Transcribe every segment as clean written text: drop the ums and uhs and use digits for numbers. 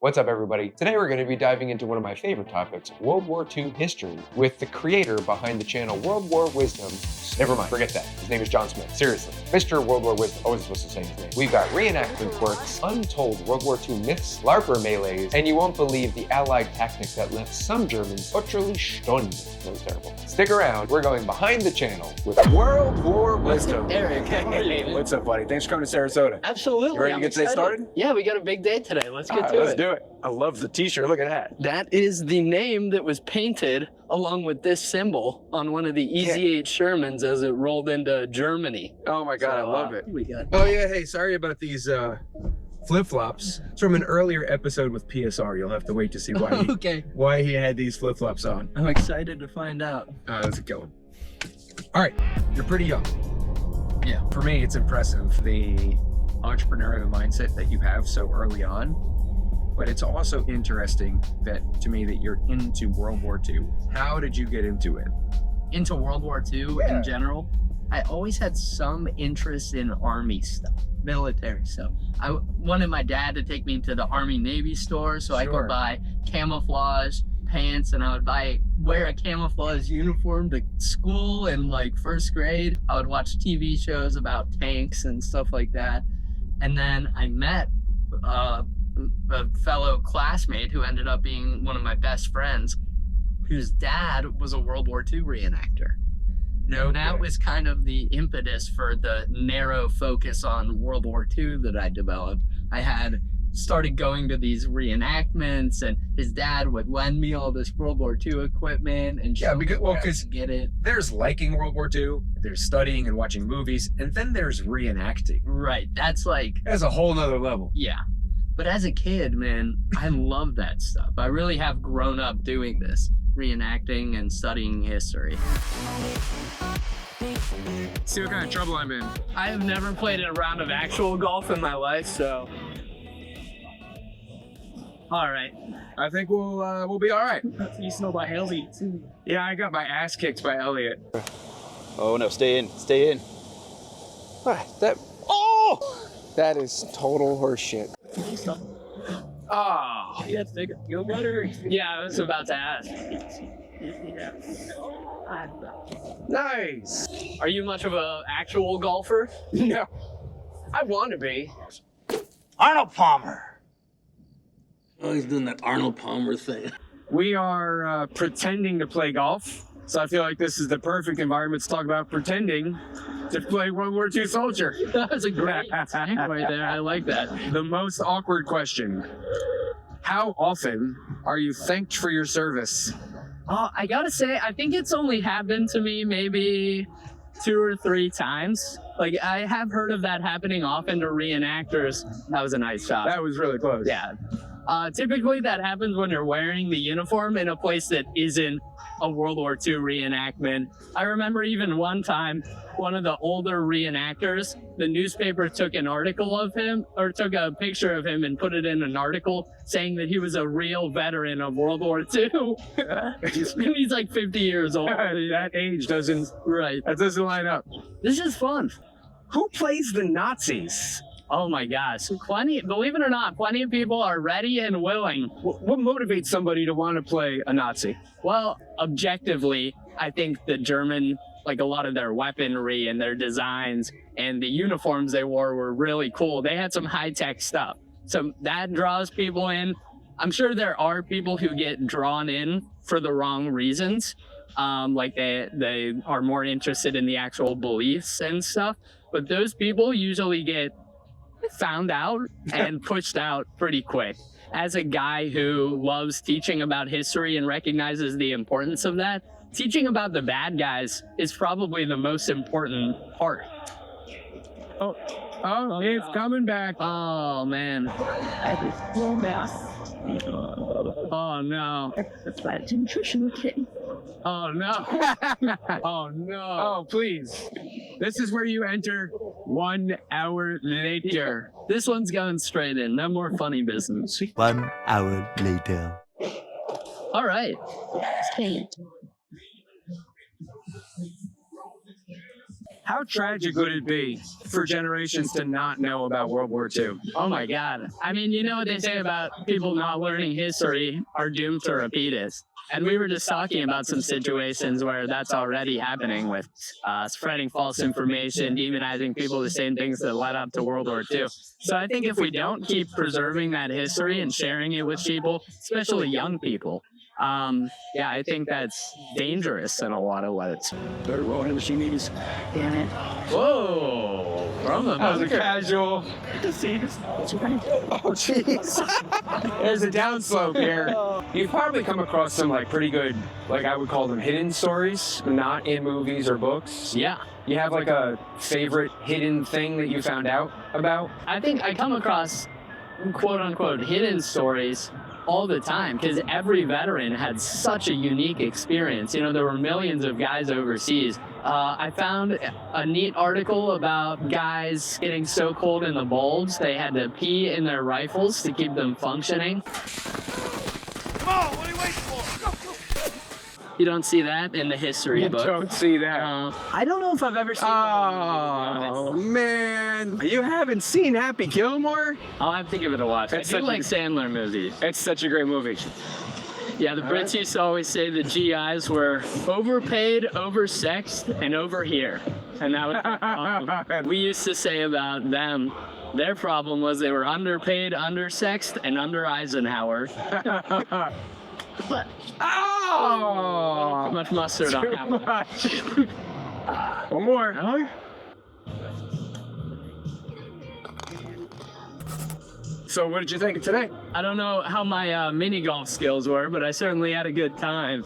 What's up, everybody? Today we're going to be diving into one of my favorite topics, World War II history, with the creator behind the channel World War Wisdom. Never mind, forget that. His name is John Smith. Seriously. Mr. World War Wisdom. I wasn't supposed to say his name. We've got reenactment works, untold World War II myths, LARPer melees, and you won't believe the Allied tactic that left some Germans utterly stunned. That was terrible. Stick around. We're going behind the channel with World War Wisdom. Eric, Hey, what's up, buddy? Thanks for coming to Sarasota. absolutely. You ready to get today started? Yeah, we got a big day today. Let's get to it. Let's do it. I love the t-shirt. Look at that. That is the name that was painted along with this symbol on one of the EZ-8 Shermans as it rolled into Germany. Oh my God, I love it. We got Oh yeah, hey, sorry about these flip-flops. It's from an earlier episode with PSR. You'll have to wait to see why he, okay. why he had these flip-flops on. I'm excited to find out. Let's go. All right, you're pretty young. Yeah. For me, it's impressive, the entrepreneurial mindset that you have so early on. But it's also interesting that, to me, that you're into World War II. How did you get into it? Into World War II in general, I always had some interest in Army stuff, military stuff. I wanted my dad to take me to the Army-Navy store so I could buy camouflage pants, and I would wear a camouflage uniform to school in like first grade. I would watch TV shows about tanks and stuff like that. And then I met a fellow classmate who ended up being one of my best friends, whose dad was a World War II reenactor. And that was kind of the impetus for the narrow focus on World War II that I developed. I had started going to these reenactments, and his dad would lend me all this World War II equipment and because get it. There's liking World War II, there's studying and watching movies, and then there's reenacting. Right, that's a whole nother level. Yeah. But as a kid, man, I love that stuff. I really have grown up doing this, reenacting and studying history. See what kind of trouble I'm in. I have never played a round of actual golf in my life, so. All right. I think we'll be all right. You know by Elliot too. Yeah, I got my ass kicked by Elliot. Oh no, stay in, stay in. That is total horseshit. Oh, Yeah, take it. Go better. Yeah, I was about to ask. Yeah. nice. Are you much of an actual golfer? No, I want to be. Arnold Palmer. Oh, he's doing that Arnold Palmer thing. We are pretending to play golf, so I feel like this is the perfect environment to talk about pretending to play World War II soldier. That was a great tank right there. I like that. The most awkward question. How often are you thanked for your service? I gotta say, I think it's only happened to me maybe 2 or 3 times. Like, I have heard of that happening often to reenactors. That was a nice shot. That was really close. Yeah. Typically that happens when you're wearing the uniform in a place that isn't a World War II reenactment. I remember even one time, one of the older reenactors, the newspaper took an article of him, or took a picture of him and put it in an article saying that he was a real veteran of World War II. And he's like 50 years old. That age doesn't line up. This is fun. Who plays the Nazis? Oh my gosh. Believe it or not, plenty of people are ready and willing. What motivates somebody to want to play a Nazi? Well, objectively, I think the German, like a lot of their weaponry and their designs and the uniforms they wore were really cool. They had some high-tech stuff. So that draws people in. I'm sure there are people who get drawn in for the wrong reasons. Like they are more interested in the actual beliefs and stuff. But those people usually get found out and pushed out pretty quick. As a guy who loves teaching about history and recognizes the importance of that, teaching about the bad guys is probably the most important part. Oh, it's coming back. Oh, man. Oh, no. That's why it's nutritional kit. Oh, no. Oh, no. Oh, please. This is where you enter 1 hour later. This one's going straight in. No more funny business. 1 hour later. All right. How tragic would it be for generations to not know about World War II? Oh my God. I mean, you know what they say about people not learning history are doomed to repeat it. And we were just talking about some situations where that's already happening with spreading false information, demonizing people, the same things that led up to World War II. So I think if we don't keep preserving that history and sharing it with people, especially young people, I think that's dangerous in a lot of ways. They're rolling the machines. Damn it. Whoa! From the That was a casual. Oh, jeez. There's a downslope here. You've probably come across some like pretty good, like I would call them hidden stories, not in movies or books. Yeah. You have like a favorite hidden thing that you found out about? I think I come across quote unquote hidden stories all the time because every veteran had such a unique experience. You know, there were millions of guys overseas. I found a neat article about guys getting so cold in the Bulge they had to pee in their rifles to keep them functioning. Come on, what are you waiting for? You don't see that in the history book. Don't see that. I don't know if I've ever seen Oh, man. You haven't seen Happy Gilmore? I'll have to give it a watch. It's I do such like Sandler movies. It's such a great movie. Yeah, the Brits used to always say the GIs were overpaid, oversexed, and over here. And that was the problem. We used to say about them, their problem was they were underpaid, undersexed, and under Eisenhower. But Oh! too much mustard on that one. One more. So what did you think of today? I don't know how my mini golf skills were, but I certainly had a good time.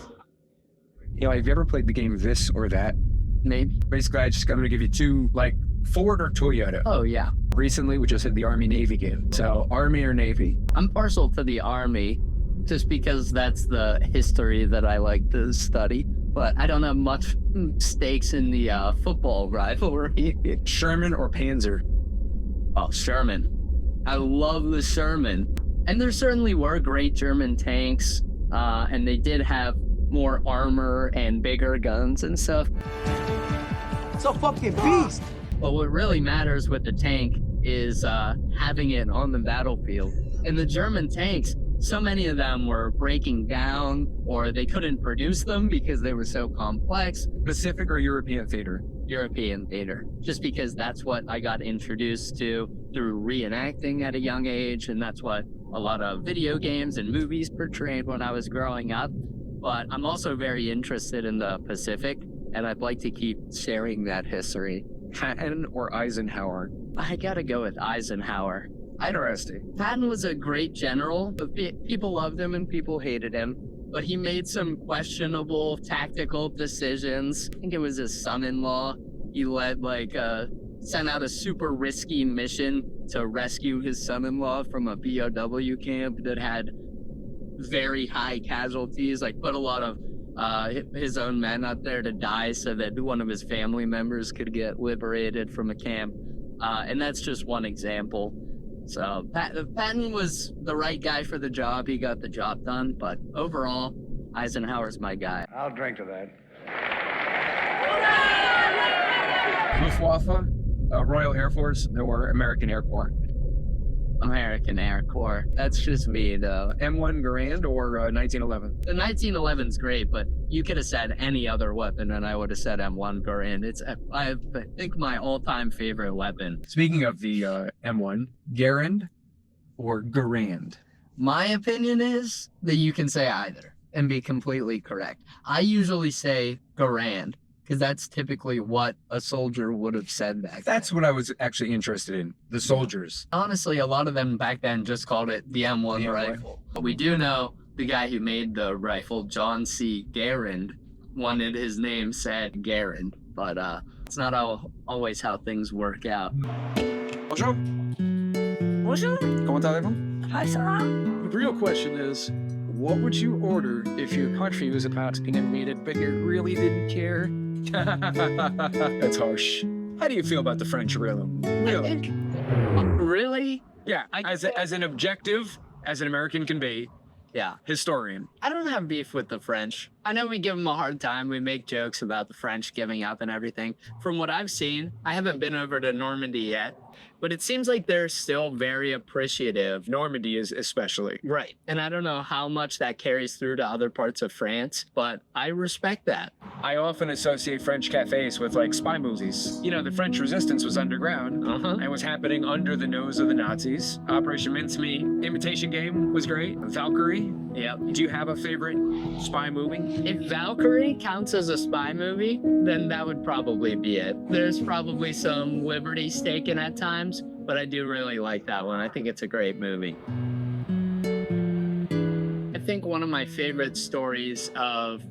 You know, have you ever played the game This or That? Maybe. Basically, I'm going to give you two, like Ford or Toyota. Oh, yeah. Recently, we just had the Army-Navy game. So, Army or Navy? I'm partial to the Army just because that's the history that I like to study. But I don't have much stakes in the football rivalry. Sherman or Panzer? Oh, Sherman. I love the Sherman. And there certainly were great German tanks, and they did have more armor and bigger guns and stuff. It's a fucking beast. But what really matters with the tank is having it on the battlefield. And the German tanks, so many of them were breaking down or they couldn't produce them because they were so complex. Pacific or European theater? European theater, just because that's what I got introduced to through reenacting at a young age, and that's what a lot of video games and movies portrayed when I was growing up. But I'm also very interested in the Pacific, and I'd like to keep sharing that history. Patton or Eisenhower? I gotta go with Eisenhower. Interesting. Patton was a great general, but people loved him and people hated him. But he made some questionable tactical decisions. I think it was his son-in-law. He sent out a super risky mission to rescue his son-in-law from a POW camp that had very high casualties, like put a lot of his own men out there to die so that one of his family members could get liberated from a camp. And that's just one example. So Patton was the right guy for the job. He got the job done, but overall, Eisenhower's my guy. I'll drink to that. Luftwaffe, Royal Air Force, or American Air Corps? American Air Corps. That's just me, though. M1 Garand or 1911? The 1911's great, but you could have said any other weapon, and I would have said M1 Garand. It's, I think, my all-time favorite weapon. Speaking of the M1, Garand or Garand? My opinion is that you can say either and be completely correct. I usually say Garand, because that's typically what a soldier would have said back then. That's what I was actually interested in, the soldiers. Honestly, a lot of them back then just called it the M1 rifle. But we do know the guy who made the rifle, John C. Garand, wanted his name said Garand. But it's not always how things work out. Bonjour. Bonjour. Comment allez-vous? Hi, Sarah. The real question is, what would you order if your country was about to be invaded, but you really didn't care? That's harsh. How do you feel about the French, really? Really? Yeah, as an objective, as an American can be, Yeah. Historian. I don't have beef with the French. I know we give them a hard time. We make jokes about the French giving up and everything. From what I've seen, I haven't been over to Normandy yet, but it seems like they're still very appreciative. Normandy is especially. Right. And I don't know how much that carries through to other parts of France, but I respect that. I often associate French cafes with like spy movies. You know, the French resistance was underground and was happening under the nose of the Nazis. Operation Mincemeat, Imitation Game was great. Valkyrie. Yep. Do you have a favorite spy movie? If Valkyrie counts as a spy movie, then that would probably be it. There's probably some liberty taken at times, but I do really like that one. I think it's a great movie. I think one of my favorite stories of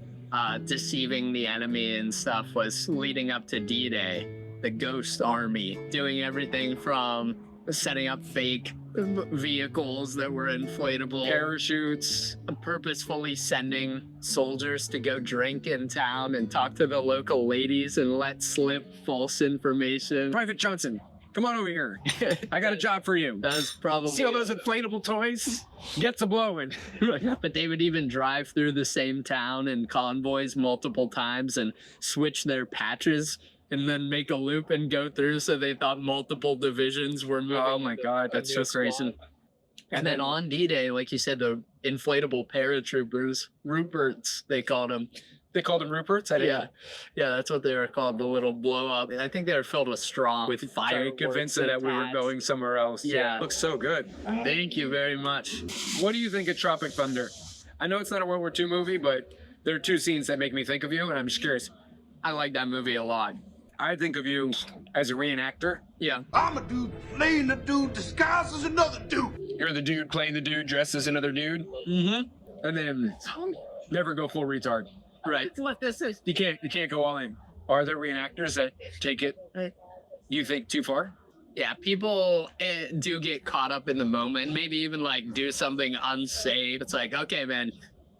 deceiving the enemy and stuff was leading up to D-Day, the Ghost Army, doing everything from setting up fake vehicles that were inflatable, Parachutes. purposefully sending soldiers to go drink in town and talk to the local ladies and let slip false information. Private Johnson, come on over here. I got a job for you. That's probably See all those inflatable toys? Get to blowing. But they would even drive through the same town in convoys multiple times and switch their patches and then make a loop and go through, so they thought multiple divisions were moving. Oh my God, that's so crazy. And then on D-Day, like you said, the inflatable paratroopers, Ruperts, they called them. They called them Ruperts? Yeah, that's what they were called, the little blow up. I think they were filled with straw, with fire. To convince them that we were going somewhere else. Yeah. Looks so good. Thank you very much. What do you think of Tropic Thunder? I know it's not a World War II movie, but there are two scenes that make me think of you, and I'm just curious. I like that movie a lot. I think of you as a reenactor. Yeah. I'm a dude playing a dude disguised as another dude. You're the dude playing the dude dressed as another dude. Mm-hmm. And then never go full retard. Right. What this is. You can't go all in. Are there reenactors that take it, you think, too far? Yeah, people do get caught up in the moment, maybe even like do something unsafe. It's like, okay, man,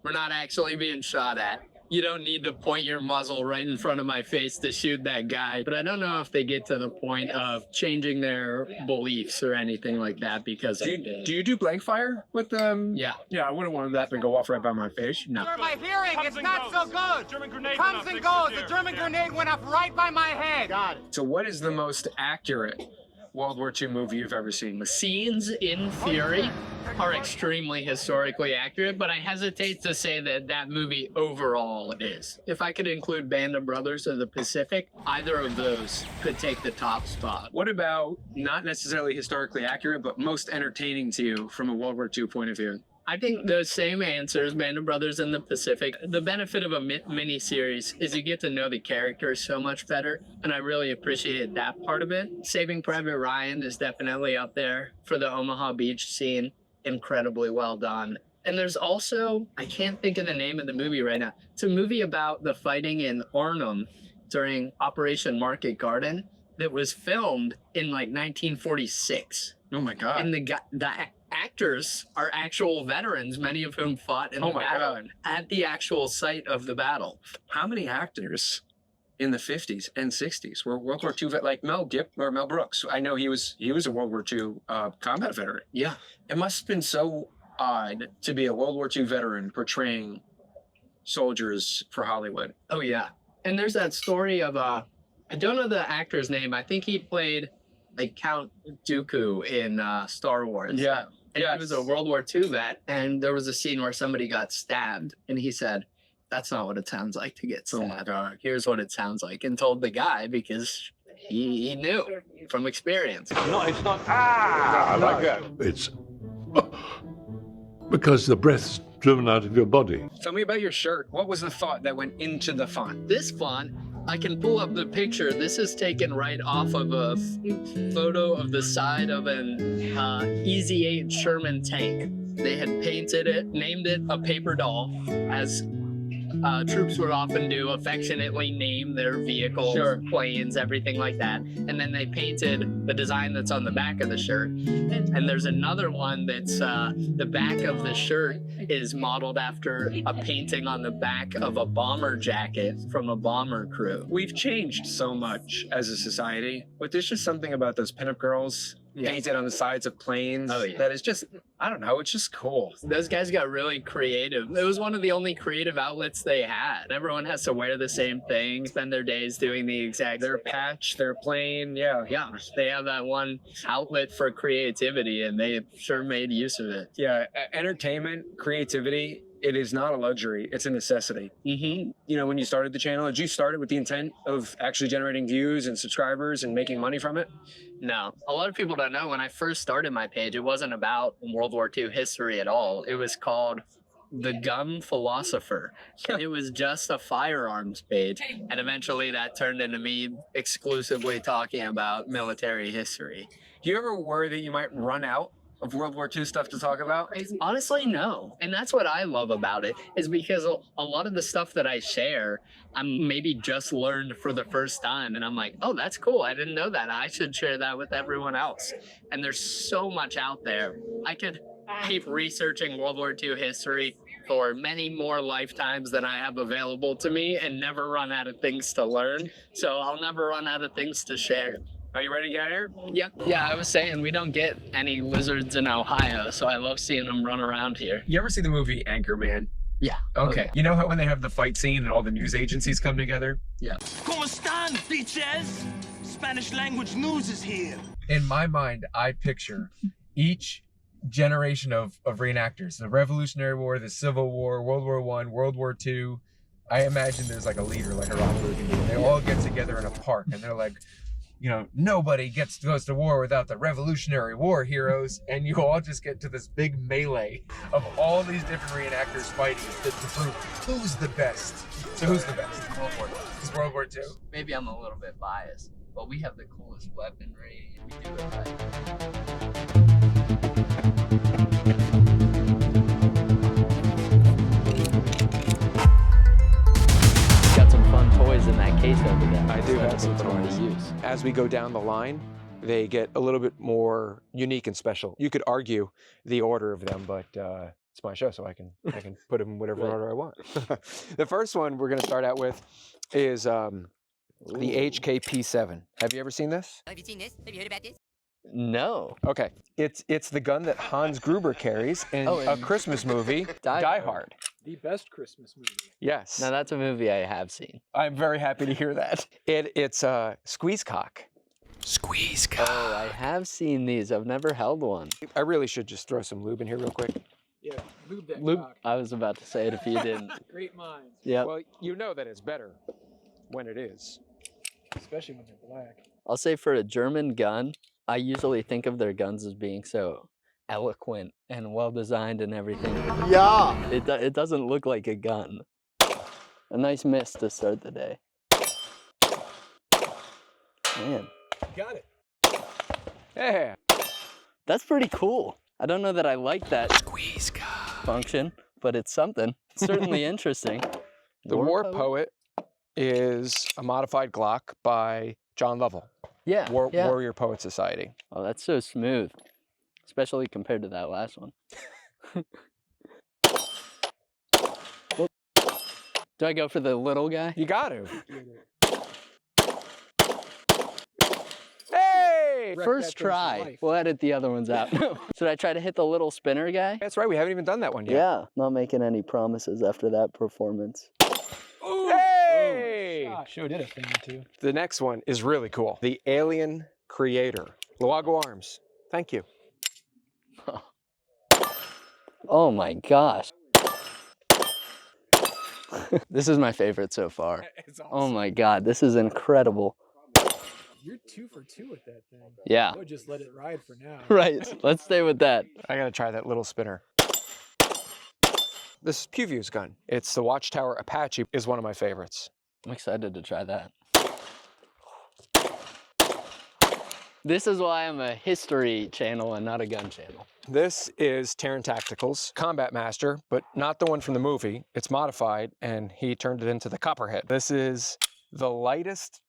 we're not actually being shot at. You don't need to point your muzzle right in front of my face to shoot that guy. But I don't know if they get to the point of changing their beliefs or anything like that because do you do blank fire with them? Yeah. Yeah, I wouldn't want that to go off right by my face. No. Sir, my hearing is not so good. German grenade Comes and goes. The German grenade went up right by my head. Got it. So what is the most accurate World War II movie you've ever seen? The scenes in Fury are extremely historically accurate, but I hesitate to say that that movie overall is. If I could include Band of Brothers of the Pacific, either of those could take the top spot. What about not necessarily historically accurate, but most entertaining to you from a World War II point of view? I think the same answers, Band of Brothers in the Pacific. The benefit of a mini-series is you get to know the characters so much better, and I really appreciate that part of it. Saving Private Ryan is definitely up there for the Omaha Beach scene. Incredibly well done. And there's also, I can't think of the name of the movie right now. It's a movie about the fighting in Arnhem during Operation Market Garden that was filmed in like 1946. Oh my God. And the actors are actual veterans, many of whom fought in the battle at the actual site of the battle. How many actors in the 50s and 60s were World War II like Mel Brooks? I know he was a World War II combat veteran. Yeah. It must have been so odd to be a World War II veteran portraying soldiers for Hollywood. Oh yeah. And there's that story of I don't know the actor's name. I think he played like Count Dooku in Star Wars. Yeah. And he was a World War II vet, and there was a scene where somebody got stabbed, and he said, "That's not what it sounds like to get stabbed. Oh my God. Here's what it sounds like," and told the guy because he knew from experience. No, it's not. I like that. It's because the breath's driven out of your body. Tell me about your shirt. What was the thought that went into the font? This font, I can pull up the picture. This is taken right off of a photo of the side of an Easy 8 Sherman tank. They had painted it, named it a paper doll, as troops would often do, affectionately name their vehicles, planes, everything like that. And then they painted the design that's on the back of the shirt. And there's another one that's the back of the shirt is modeled after a painting on the back of a bomber jacket from a bomber crew. We've changed so much as a society, but there's just something about those pinup girls painted on the sides of planes that is just, I don't know. It's just cool. Those guys got really creative. It was one of the only creative outlets they had. Everyone has to wear the same thing, spend their days doing the exact. Their patch, their plane, yeah. Yeah, they have that one outlet for creativity, and they sure made use of it. Yeah, entertainment, creativity, it is not a luxury. It's a necessity. Mm-hmm. You know, when you started the channel, did you start it with the intent of actually generating views and subscribers and making money from it? No. A lot of people don't know, when I first started my page, it wasn't about World War II history at all. It was called The Gun Philosopher. And it was just a firearms page. And eventually that turned into me exclusively talking about military history. Do you ever worry that you might run out of World War II stuff to talk about? Honestly, no. And that's what I love about it, is because a lot of the stuff that I share, I'm maybe just learned for the first time. And I'm like, oh, that's cool. I didn't know that. I should share that with everyone else. And there's so much out there. I could keep researching World War II history for many more lifetimes than I have available to me and never run out of things to learn. So I'll never run out of things to share. Are you ready to get here? Yeah, I was saying we don't get any lizards in Ohio, so I love seeing them run around here. You ever see the movie Anchorman? Yeah. Okay. You know how when they have the fight scene and all the news agencies come together? Yeah. ¿Cómo están, bitches? Spanish language news is here. In my mind, I picture each generation of reenactors: the Revolutionary War, the Civil War, World War I, World War II. I imagine there's like a leader, like a Robert Burgundy. They all get together in a park, and they're like, you know, nobody goes to war without the Revolutionary War heroes, and you all just get to this big melee of all these different reenactors fighting to prove who's the best. So who's the best? World War II. It's World War II. Maybe I'm a little bit biased, but we have the coolest weaponry. We do it right. Got some fun toys in that case over there. I do have some put them toys. to use. As we go down the line, they get a little bit more unique and special. You could argue the order of them, but it's my show, so I can put them in whatever order I want. The first one we're going to start out with is the HKP7. Have you ever seen this? Have you seen this? Have you heard about this? No. Okay, it's the gun that Hans Gruber carries in a Christmas movie, Die Hard. The best Christmas movie. Yes. Now that's a movie I have seen. I'm very happy to hear that. It's Squeeze Cock. Squeeze Cock. Oh, I have seen these. I've never held one. I really should just throw some lube in here real quick. Yeah, lube that Lube. cock. I was about to say it if you didn't. Great minds. Yeah. Well, you know that it's better when it is. Especially when they're black. I'll say for a German gun, I usually think of their guns as being so eloquent and well designed and everything. Yeah. It doesn't look like a gun. A nice miss to start the day. Man, Got it. Yeah. that's pretty cool. I don't know that I like that Squeeze Cock. function, but it's something. It's certainly interesting. The War Poet is a modified Glock by John Lovell. Yeah, yeah. Warrior Poet Society. Oh, that's so smooth, especially compared to that last one. Do I go for the little guy? You got to. Hey! First try. We'll edit the other ones out. Should I try to hit the little spinner guy? That's right, we haven't even done that one yet. Yeah, not making any promises after that performance. Hey! Sure did a thing or two. The next one is really cool. The Alien Creator. Luago Arms. Thank you. Oh my gosh. This is my favorite so far. It's awesome. Oh my god, this is incredible. You're 2 for 2 with that thing. Yeah. I would just let it ride for now. Right, let's stay with that. I gotta try that little spinner. This is Pewview's gun. It's the Watchtower Apache, is one of my favorites. I'm excited to try that. This is why I'm a history channel and not a gun channel. This is Terran Tactical's Combat Master, but not the one from the movie. It's modified, and he turned it into the Copperhead. This is the lightest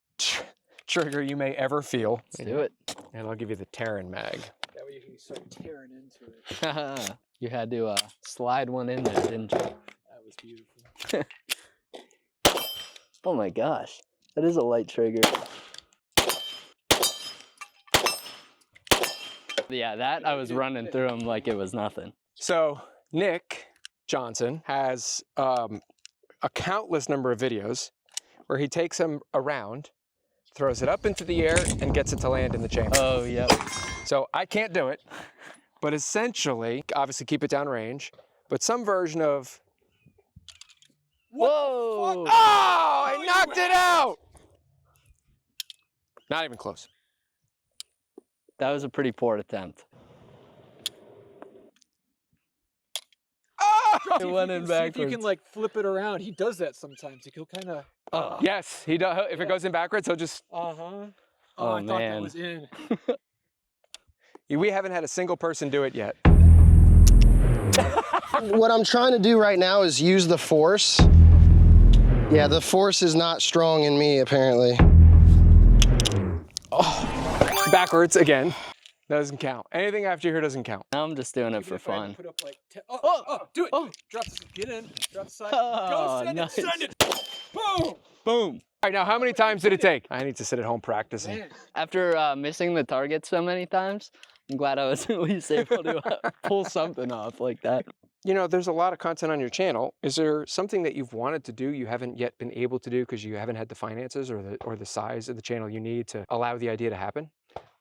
trigger you may ever feel. Let's do it. And I'll give you the Terran mag. That way you can start tearing into it. You had to slide one in there, didn't you? That was beautiful. Oh my gosh, that is a light trigger. Yeah, that I was running through them like it was nothing. So Nick Johnson has a countless number of videos where he takes them around, throws it up into the air, and gets it to land in the chamber. Oh, yep. So I can't do it, but essentially, obviously keep it down range, but some version of... Whoa! Oh, I knocked it out! Not even close. That was a pretty poor attempt. It went in backwards. If you can like flip it around, he does that sometimes. He'll kind of. Yes, he does. If it goes in backwards, he'll just. Oh, Oh, I thought that man. was in. We haven't had a single person do it yet. What I'm trying to do right now is use the force. Yeah, the force is not strong in me, apparently. Oh, backwards again. That doesn't count. Anything after here doesn't count. Now I'm just doing it for fun. Put up like do it. Oh. Drop the, get in. Drop the side. Oh, Go send nice. it. Send it. Boom. Boom. All right, now how many times did it take? I need to sit at home practicing. Man. After missing the target so many times, I'm glad I was at least able to pull something off like that. You know, there's a lot of content on your channel. Is there something that you've wanted to do you haven't yet been able to do because you haven't had the finances or the size of the channel you need to allow the idea to happen?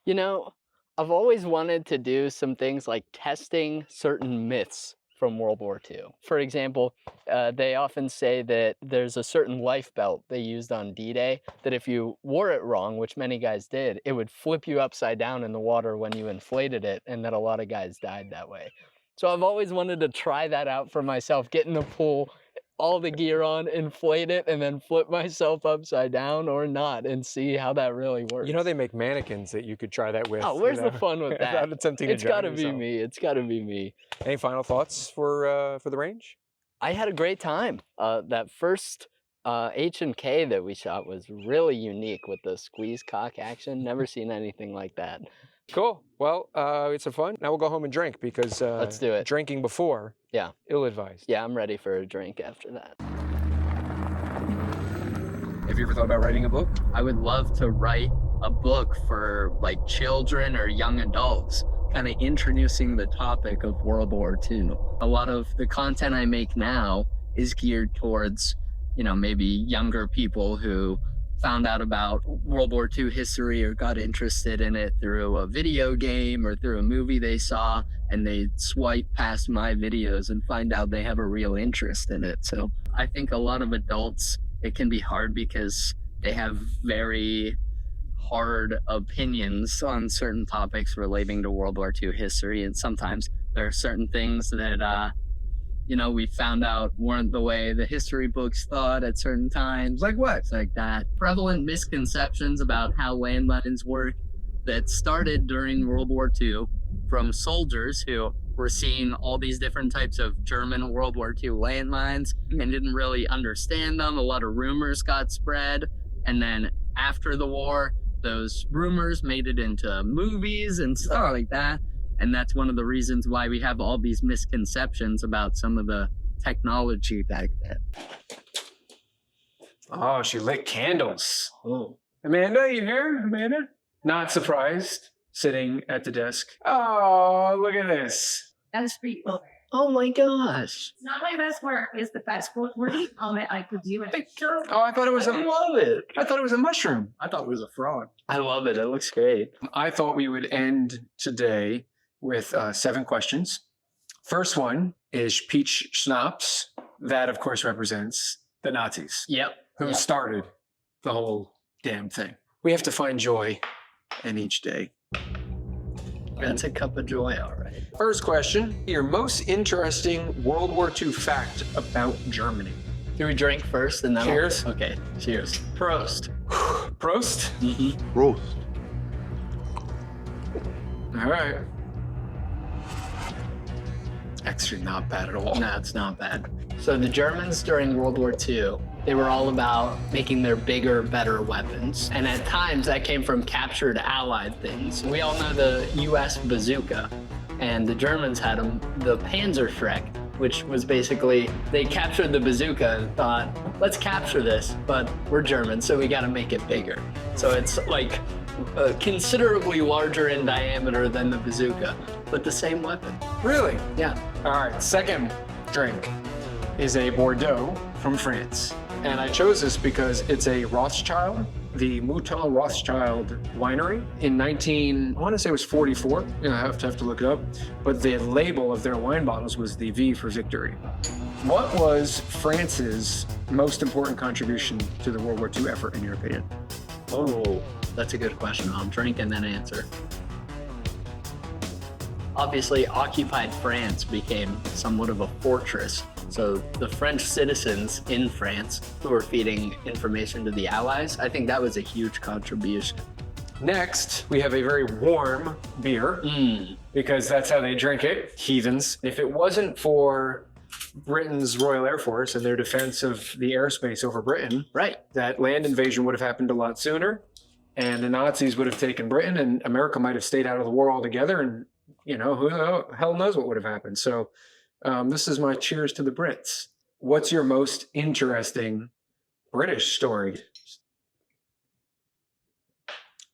You know, I've always wanted to do some things like testing certain myths from World War II. For example, they often say that there's a certain life belt they used on D-Day that if you wore it wrong, which many guys did, it would flip you upside down in the water when you inflated it, and that a lot of guys died that way. So I've always wanted to try that out for myself, get in the pool, all the gear on, inflate it, and then flip myself upside down or not and see how that really works. You know, they make mannequins that you could try that with. Oh, where's you know, the fun with that? without attempting to It's gotta drown be yourself. me. It's gotta be me. Any final thoughts for the range? I had a great time. That first H&K that we shot was really unique with the squeeze cock action. Never seen anything like that. Cool. Well, it's a fun. Now we'll go home and drink because Let's do it. Drinking before, Yeah. ill-advised. Yeah, I'm ready for a drink after that. Have you ever thought about writing a book? I would love to write a book for like children or young adults, kind of introducing the topic of World War II. A lot of the content I make now is geared towards, you know, maybe younger people who found out about World War II history or got interested in it through a video game or through a movie they saw, and they swipe past my videos and find out they have a real interest in it. So I think a lot of adults, it can be hard because they have very hard opinions on certain topics relating to World War II history. And sometimes there are certain things that, you know, we found out weren't the way the history books thought at certain times. Like what? It's like that. Prevalent misconceptions about how landmines work that started during World War II from soldiers who were seeing all these different types of German World War II landmines and didn't really understand them. A lot of rumors got spread. And then after the war, those rumors made it into movies and stuff like that. And that's one of the reasons why we have all these misconceptions about some of the technology back then. Oh, she lit candles. Oh. Amanda, you here? Amanda? Not surprised, sitting at the desk. Oh, look at this. That's pretty cool. Oh my gosh. It's not my best work. It's the best working comment I could do. Oh, I thought it was I love it. I thought it was a mushroom. I thought it was a frog. I love it. It looks great. I thought we would end today with 7 questions. First one is peach schnapps. That, of course, represents the Nazis. Yep. Who started the whole damn thing. We have to find joy in each day. That's a cup of joy, all right. First question, your most interesting World War II fact about Germany. Do we drink first and then? Cheers. Okay, cheers. Prost. Prost? Mm-hmm. Roast. All right. Actually, not bad at all. No, it's not bad. So the Germans during World War II, they were all about making their bigger, better weapons. And at times that came from captured Allied things. We all know the US bazooka, and the Germans had the Panzerschreck, which was basically, they captured the bazooka and thought, let's capture this, but we're German, so we gotta make it bigger. So it's like considerably larger in diameter than the bazooka, but the same weapon. Really? Yeah. All right, second drink is a Bordeaux from France. And I chose this because it's a Rothschild, the Mouton Rothschild winery in I want to say it was 44. I have to look it up. But the label of their wine bottles was the V for victory. What was France's most important contribution to the World War II effort, in your opinion? Oh, that's a good question. I'll drink and then answer. Obviously, occupied France became somewhat of a fortress. So the French citizens in France who were feeding information to the Allies, I think that was a huge contribution. Next, we have a very warm beer, because that's how they drink it, heathens. If it wasn't for Britain's Royal Air Force and their defense of the airspace over Britain, right, that land invasion would have happened a lot sooner, and the Nazis would have taken Britain, and America might have stayed out of the war altogether, and who the hell knows what would have happened. So this is my cheers to the Brits. What's your most interesting British story?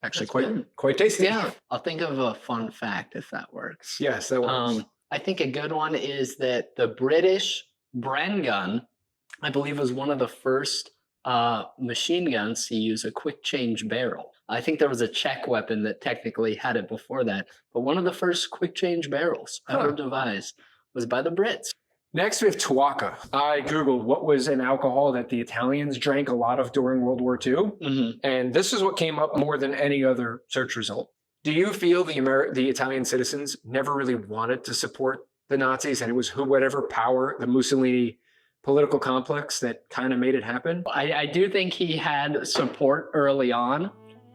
Actually, quite tasty. Yeah, I'll think of a fun fact if that works. Yes, that works. I think a good one is that the British Bren gun, I believe, was one of the first machine guns to use a quick change barrel. I think there was a Czech weapon that technically had it before that, but one of the first quick change barrels ever devised was by the Brits. Next, we have Tuaca. I Googled what was an alcohol that the Italians drank a lot of during World War II, and this is what came up more than any other search result. Do you feel the Italian citizens never really wanted to support the Nazis, and it was whatever power, the Mussolini political complex, that kind of made it happen? I do think he had support early on,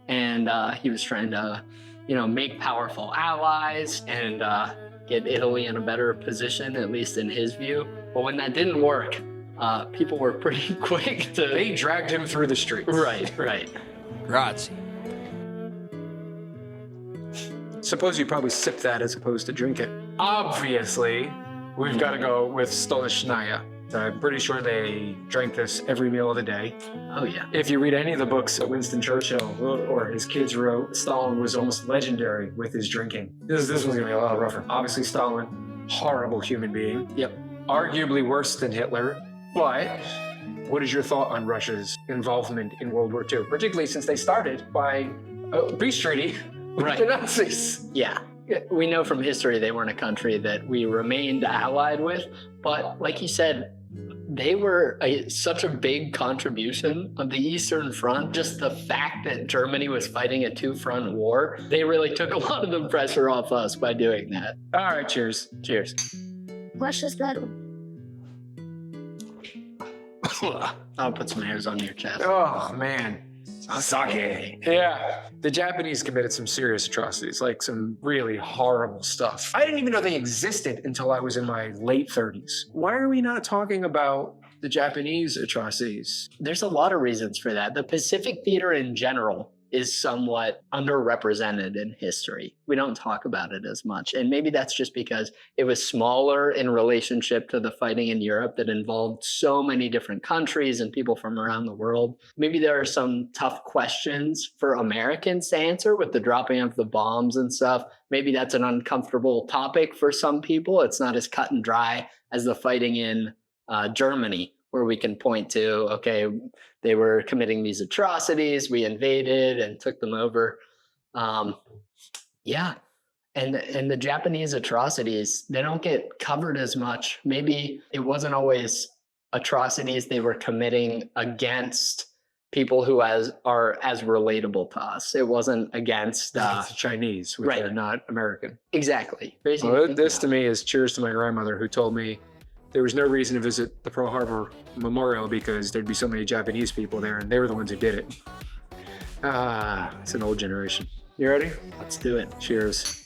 and he was trying to, make powerful allies and get Italy in a better position, at least in his view. But when that didn't work, people were pretty quick to... They dragged him through the streets. Right. Grazie. Suppose you probably sip that as opposed to drink it. Obviously, we've got to go with Stolichnaya. I'm pretty sure they drank this every meal of the day. Oh, yeah. If you read any of the books that Winston Churchill or his kids wrote, Stalin was almost legendary with his drinking. This one's going to be a lot rougher. Obviously, Stalin, horrible human being. Yep. Arguably worse than Hitler. But what is your thought on Russia's involvement in World War II? Particularly since they started by a peace treaty with the Nazis. Yeah. We know from history they weren't a country that we remained allied with, but like you said, they were such a big contribution of the Eastern Front. Just the fact that Germany was fighting a two-front war, they really took a lot of the pressure off us by doing that. All right, cheers. Cheers. Russia's better. I'll put some hairs on your chest. Oh, man. Sake. Yeah. The Japanese committed some serious atrocities, like some really horrible stuff. I didn't even know they existed until I was in my late 30s. Why are we not talking about the Japanese atrocities? There's a lot of reasons for that. The Pacific Theater in general is somewhat underrepresented in history. We don't talk about it as much. And maybe that's just because it was smaller in relationship to the fighting in Europe that involved so many different countries and people from around the world. Maybe there are some tough questions for Americans to answer with the dropping of the bombs and stuff. Maybe that's an uncomfortable topic for some people. It's not as cut and dry as the fighting in Germany, where we can point to, okay, they were committing these atrocities, we invaded and took them over. Yeah, and the Japanese atrocities, they don't get covered as much. Maybe it wasn't always atrocities they were committing against people who are as relatable to us. It wasn't against the Chinese, which are not American. Exactly. Well, this to me is cheers to my grandmother, who told me there was no reason to visit the Pearl Harbor Memorial because there'd be so many Japanese people there, and they were the ones who did it. It's an old generation. You ready? Let's do it. Cheers.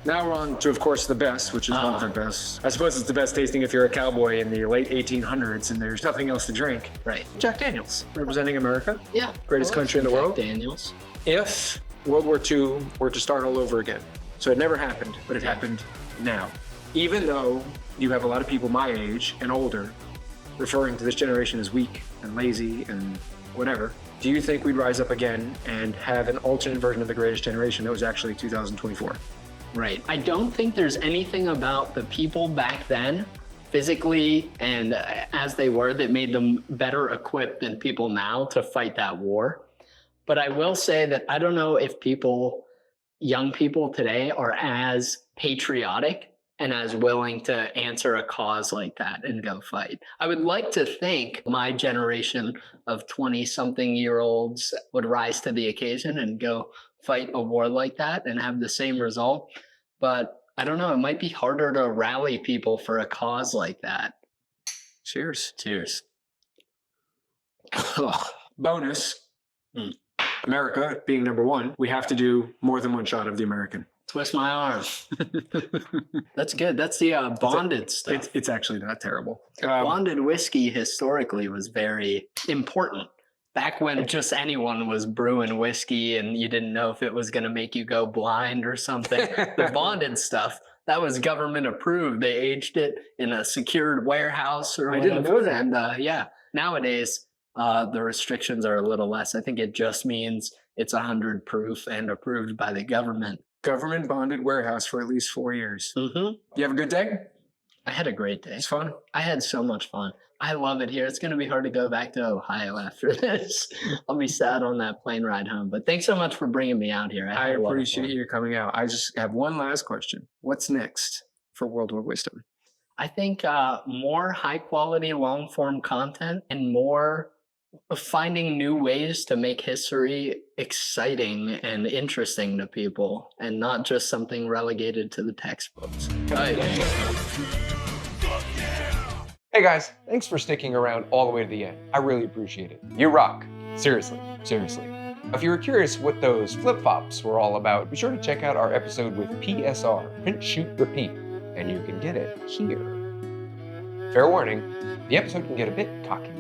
Now we're on to, of course, the best, which is one of the best. I suppose it's the best tasting if you're a cowboy in the late 1800s and there's nothing else to drink. Right. Jack Daniels, representing America. Yeah. Greatest country in the world. Daniels. If World War II were to start all over again, so it never happened, but it happened now. Even though you have a lot of people my age and older referring to this generation as weak and lazy and whatever, do you think we'd rise up again and have an alternate version of the Greatest Generation that was actually 2024? Right. I don't think there's anything about the people back then, physically and as they were, that made them better equipped than people now to fight that war. But I will say that I don't know if young people today are as patriotic and as willing to answer a cause like that and go fight. I would like to think my generation of 20-something-year-olds would rise to the occasion and go fight a war like that and have the same result. But I don't know, it might be harder to rally people for a cause like that. Cheers. Cheers. Bonus. America being number one, we have to do more than one shot of the American. Twist my arm. That's good. That's the bonded stuff. It's actually not terrible. Bonded whiskey historically was very important. Back when just anyone was brewing whiskey and you didn't know if it was going to make you go blind or something. The bonded stuff, that was government approved. They aged it in a secured warehouse or whatever. I didn't know that. And yeah, nowadays the restrictions are a little less. I think it just means it's 100 proof and approved by the government. Government bonded warehouse for at least 4 years. Mm-hmm. You have a good day? I had a great day. It's fun. I had so much fun. I love it here. It's going to be hard to go back to Ohio after this. I'll be sad on that plane ride home. But thanks so much for bringing me out here. I appreciate you coming out. I just have one last question. What's next for World War Wisdom? I think more high quality long form content and more finding new ways to make history exciting and interesting to people and not just something relegated to the textbooks. Hey guys, thanks for sticking around all the way to the end. I really appreciate it. You rock. Seriously, seriously. If you were curious what those flip-flops were all about, be sure to check out our episode with PSR, Print, Shoot, Repeat, and you can get it here. Fair warning, the episode can get a bit cocky.